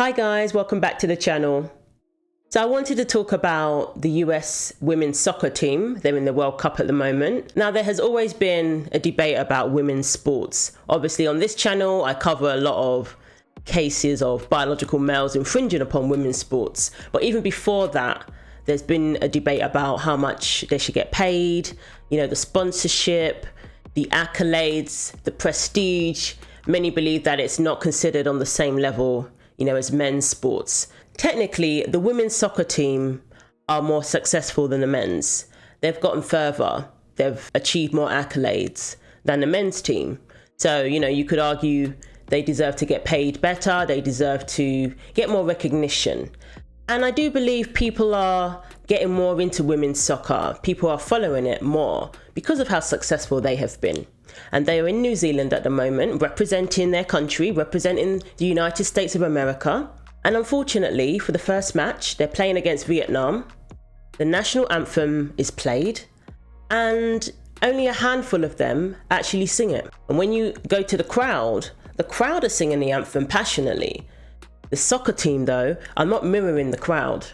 Hi guys, welcome back to the channel. So I wanted to talk about the US women's soccer team. They're in the World Cup at the moment. Now there has always been a debate about women's sports. Obviously on this channel I cover a lot of cases of biological males infringing upon women's sports. But even before that, there's been a debate about how much they should get paid, the sponsorship, the accolades, the prestige. Many believe that it's not considered on the same level, as men's sports. Technically, the women's soccer team are more successful than the men's. They've gotten further. They've achieved more accolades than the men's team. So, you could argue they deserve to get paid better. They deserve to get more recognition. And I do believe people are getting more into women's soccer. People are following it more because of how successful they have been. And they are in New Zealand at the moment, representing their country, representing the United States of America. And unfortunately, for the first match, they're playing against Vietnam. The national anthem is played, and only a handful of them actually sing it. And when you go to the crowd are singing the anthem passionately. The soccer team, though, are not mirroring the crowd.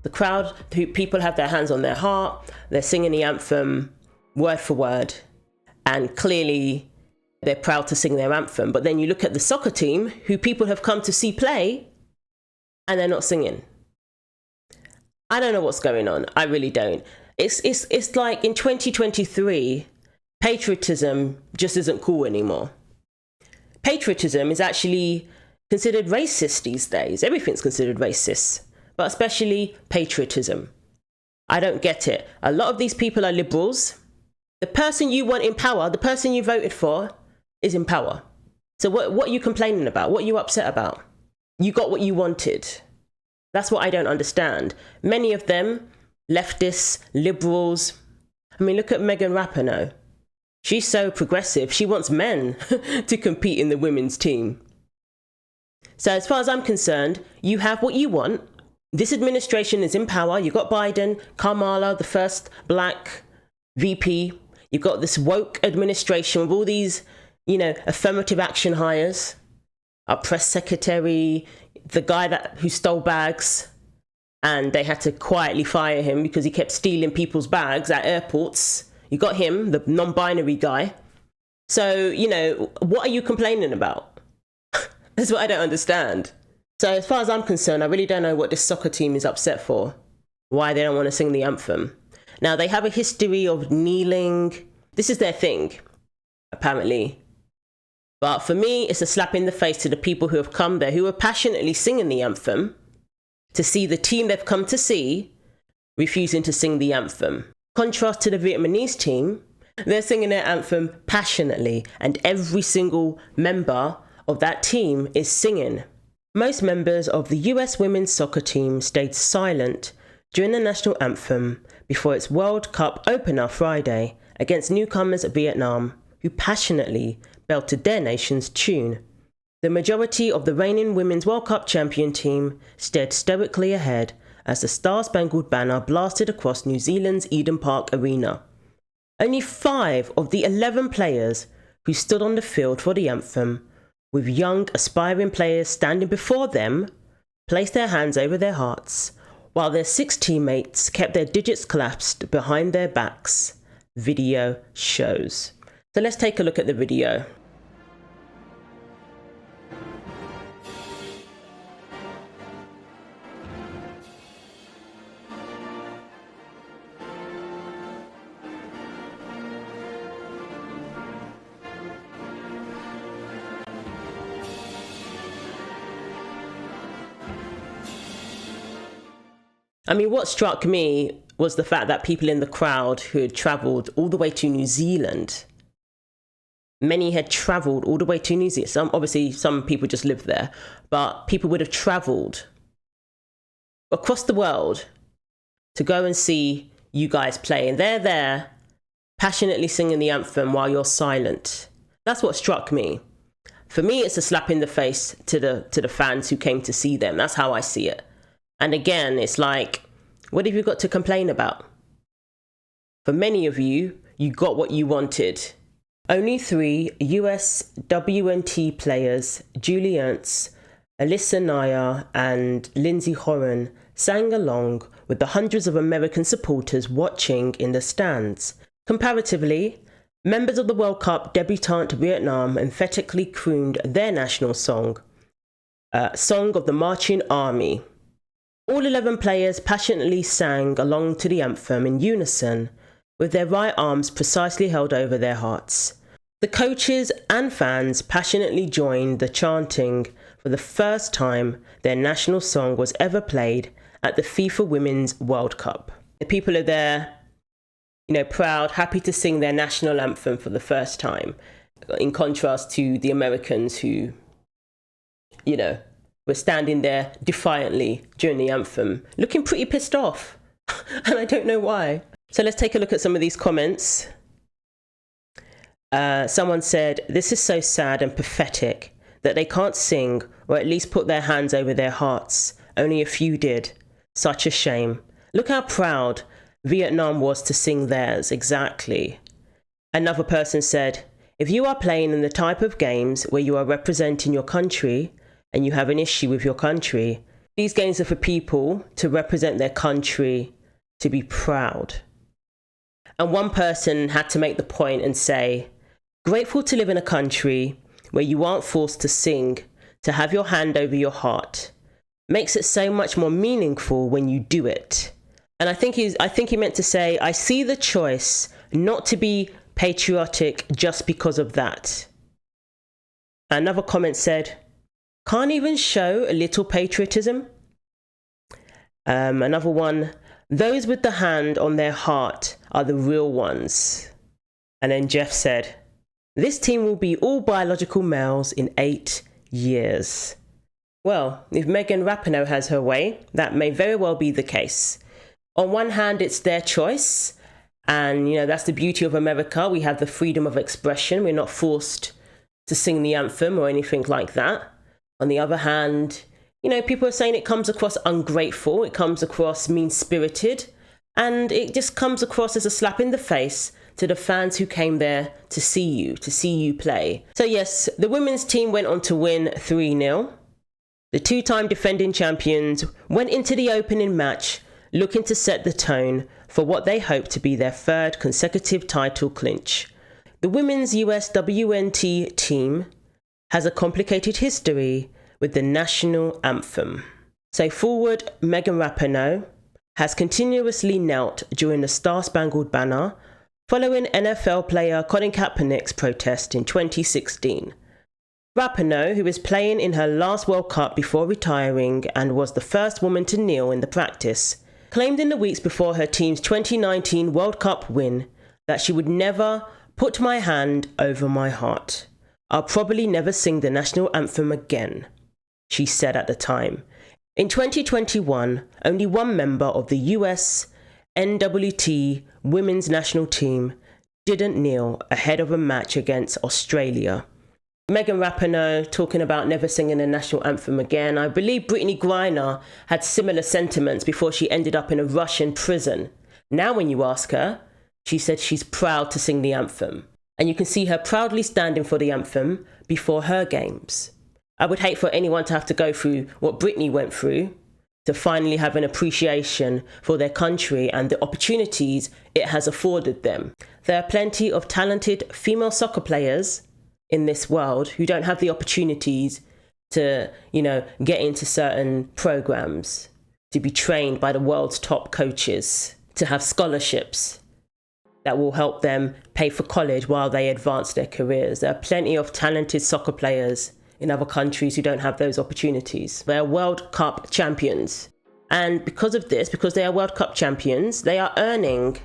The crowd, people have their hands on their heart, they're singing the anthem word for word, and clearly they're proud to sing their anthem. But then you look at the soccer team, who people have come to see play, and they're not singing. I don't know what's going on. I really don't. It's like in 2023, patriotism just isn't cool anymore. Patriotism is actually considered racist these days. Everything's considered racist, but especially patriotism. I don't get it. A lot of these people are liberals. The person you want in power, the person you voted for, is in power. So what are you complaining about? What are you upset about? You got what you wanted. That's what I don't understand. Many of them, leftists, liberals. I mean, look at Megan Rapinoe. She's so progressive. She wants men to compete in the women's team. So as far as I'm concerned, you have what you want. This administration is in power. You've got Biden, Kamala, the first black VP. You've got this woke administration with all these, affirmative action hires. Our press secretary, the guy who stole bags, and they had to quietly fire him because he kept stealing people's bags at airports. You got him, the non-binary guy. So, what are you complaining about? That's what I don't understand. So as far as I'm concerned, I really don't know what this soccer team is upset for. Why they don't want to sing the anthem. Now, they have a history of kneeling. This is their thing, apparently. But for me, it's a slap in the face to the people who have come there, who are passionately singing the anthem, to see the team they've come to see refusing to sing the anthem. Contrast to the Vietnamese team, they're singing their anthem passionately, and every single member of that team is singing. Most members of the US women's soccer team stayed silent during the national anthem before its World Cup opener Friday against newcomers Vietnam, who passionately belted their nation's tune. The majority of the reigning Women's World Cup champion team stared stoically ahead as the Star-Spangled Banner blasted across New Zealand's Eden Park Arena. Only 5 of the 11 players who stood on the field for the anthem, with young aspiring players standing before them, placed their hands over their hearts, while their 6 teammates kept their digits clasped behind their backs. Video shows. So let's take a look at the video. I mean, what struck me was the fact that people in the crowd who had travelled all the way to New Zealand, many had travelled all the way to New Zealand. Some people just lived there, but people would have travelled across the world to go and see you guys play. And they're there passionately singing the anthem while you're silent. That's what struck me. For me, it's a slap in the face to the fans who came to see them. That's how I see it. And again, it's like, what have you got to complain about? For many of you, you got what you wanted. Only 3 USWNT players, duly Ernsts, Alyssa Naya and Lindsay Horan sang along with the hundreds of American supporters watching in the stands. Comparatively, members of the World Cup debutant Vietnam emphatically crooned their national song, Song of the Marching Army. All 11 players passionately sang along to the anthem in unison, with their right arms precisely held over their hearts. The coaches and fans passionately joined the chanting for the first time their national song was ever played at the FIFA Women's World Cup. The people are there, proud, happy to sing their national anthem for the first time, in contrast to the Americans who, were standing there defiantly during the anthem, looking pretty pissed off. And I don't know why. So let's take a look at some of these comments. Someone said, "This is so sad and pathetic that they can't sing or at least put their hands over their hearts. Only a few did. Such a shame. Look how proud Vietnam was to sing theirs." Exactly. Another person said, "If you are playing in the type of games where you are representing your country and you have an issue with your country, these games are for people to represent their country, to be proud." And one person had to make the point and say, "Grateful to live in a country where you aren't forced to sing, to have your hand over your heart. Makes it so much more meaningful when you do it." And I think he meant to say, "I see the choice not to be patriotic just because of that." Another comment said, "Can't even show a little patriotism?" Another one, "Those with the hand on their heart are the real ones." And then Jeff said, "This team will be all biological males in 8 years." Well, if Megan Rapinoe has her way, that may very well be the case. On one hand, it's their choice. And, that's the beauty of America. We have the freedom of expression. We're not forced to sing the anthem or anything like that. On the other hand, people are saying it comes across ungrateful. It comes across mean-spirited. And it just comes across as a slap in the face to the fans who came there to see you play. So yes, the women's team went on to win 3-0. The two-time defending champions went into the opening match looking to set the tone for what they hope to be their third consecutive title clinch. The women's USWNT team has a complicated history with the national anthem. So forward Megan Rapinoe has continuously knelt during the Star-Spangled Banner following NFL player Colin Kaepernick's protest in 2016. Rapinoe, who is playing in her last World Cup before retiring and was the first woman to kneel in the practice, claimed in the weeks before her team's 2019 World Cup win that she would never put my hand over my heart. "I'll probably never sing the national anthem again," she said at the time. In 2021, only one member of the USWNT women's national team didn't kneel ahead of a match against Australia. Megan Rapinoe talking about never singing the national anthem again. I believe Brittany Griner had similar sentiments before she ended up in a Russian prison. Now when you ask her, she said she's proud to sing the anthem. And you can see her proudly standing for the anthem before her games. I would hate for anyone to have to go through what Brittany went through to finally have an appreciation for their country and the opportunities it has afforded them. There are plenty of talented female soccer players in this world who don't have the opportunities to, get into certain programs, to be trained by the world's top coaches, to have scholarships that will help them pay for college while they advance their careers. There are plenty of talented soccer players in other countries who don't have those opportunities. They are World Cup champions. And because of this, because they are World Cup champions, they are earning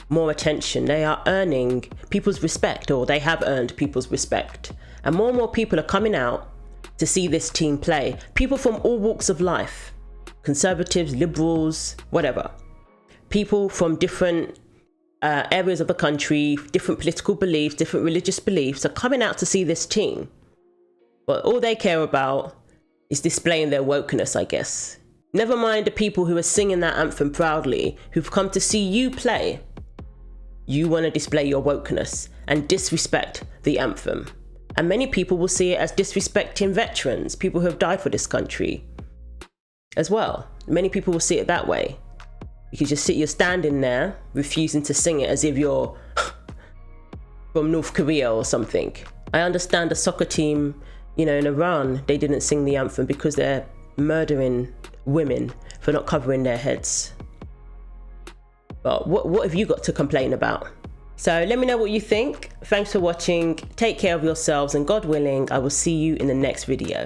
more attention. They are earning people's respect, or they have earned people's respect. And more people are coming out to see this team play. People from all walks of life, conservatives, liberals, whatever. People from different areas of the country, different political beliefs, different religious beliefs are coming out to see this team. But all they care about is displaying their wokeness, I guess. Never mind the people who are singing that anthem proudly, who've come to see you play. You want to display your wokeness and disrespect the anthem. And many people will see it as disrespecting veterans, people who have died for this country as well. Many people will see it that way. You're standing there refusing to sing it as if you're from North Korea or something. I understand the soccer team, in Iran, they didn't sing the anthem because they're murdering women for not covering their heads. But what have you got to complain about? So let me know what you think. Thanks for watching. Take care of yourselves, and God willing, I will see you in the next video.